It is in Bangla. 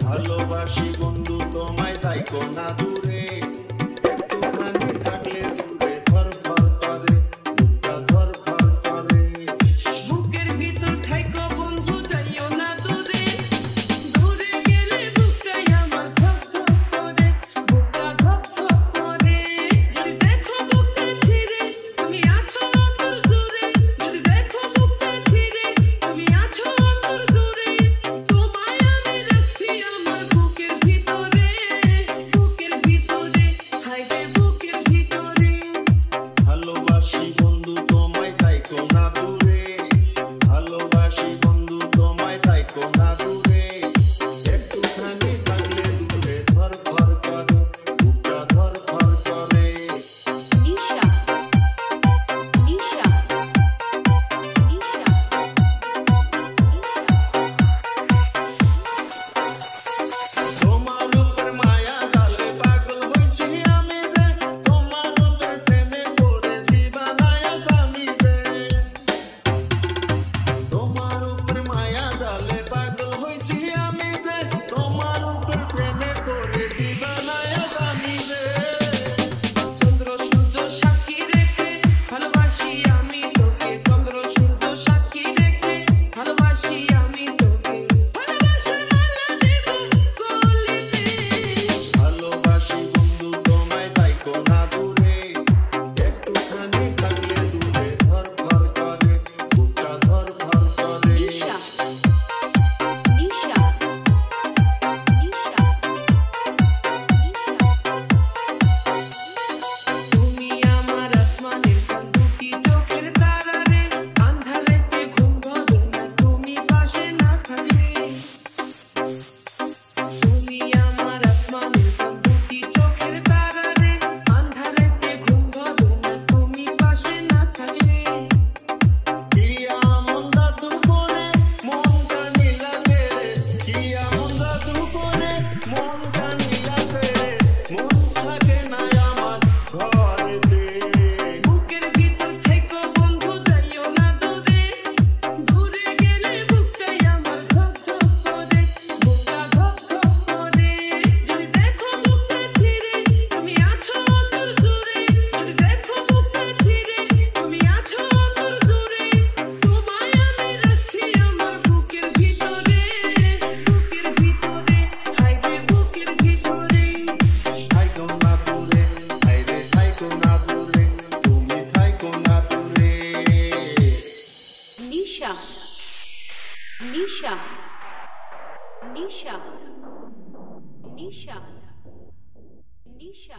ভালোবাসি বন্ধু তোমায় তাইকো না দূরে একটুখানি থাকলে দূরে ধর ধর করে বুকটা ধর ধর করে বুকের ভিতর থাইকো বন্ধু যাইও না দূরে দূরে গেলে বুকটাই আমার ধক ধক করে বুকটা ধক ধক করে যদি দেখো বুকটা ছিঁড়ে তুমি আছো অন্তর দূরে যদি দেখো বুকটা ছিঁড়ে তুমি আছো অন্তর দূরে তোমায় আমি রাখছি আমার বুকের ভিতরে হায় রে বুকের ভিতরে ভালোবাসি বন্ধু তোমায় তাইকো না দূরে ভালোবাসি বন্ধু তোমায় তাইকো না দূরে একটুখানি থাকলে দূরে ধর ধর করে বুকটা ধর ধর করে নিশা নিশা নিশা তোমার উপর মায়া জালে পাগল হইছি আমি রে তোমার উপর প্রেমে পড়ে দিবানায় স্বামী রে তোমার উপর মায়া জালে পাগল হইছি আমি রে তোমার উপর প্রেমে পড়ে দিবানায় স্বামী রে চন্দ্র সূর্য সাক্ষী রেখে ভালোবাসি আমি তোকে চন্দ্র সূর্য সাক্ষী রেখে ভালোবাসি আমি তোকে ভালোবাসার মালা দেব গলিতে ভালোবাসি বন্ধু তোমায় তাইকো না দূরে একটুখানি থাকলে দূরে ধর ধর করে বুকটা ধর ধর করে নিশা নিশা নিশা তুমি আমার আসমানের চাঁদ দুটি চোখের তারা রে আন্ধারেতে ঘুম ধরে না তুমি পাশে না থাকলে তুমি আমার আসমানের চাঁদ দুটি চোখের তারা রে আন্ধারেতে ঘুম ধরে না তুমি পাশে না থাকলে কি আমন জাদু করে মনটা নীলাতে রে কি আমন জাদু করে মনটা নীলাতে রে মন থাকে না আমার ঘরেতে বুকের ভিতর থেকো বন্ধু যাইও না দূরে দূরে গেলে বুকটাই আমার ধক ধক করে বুকটা ধক ধক করে যদি দেখো বুকটা ছিঁড়ে তুমি আছো অন্তর দূরে যদি দেখো বুকটা ছিঁড়ে তুমি আছো অন্তর দূরে তোমায় আমি রাখছি আমার বুকের ভিতরে হায় রে বুকের ভিতরে থাইকো না দূরে হায়রে থাইকো না দূরে তুমি থাইকো না দূরে নিশা নিশা নিশা নিশা নিশা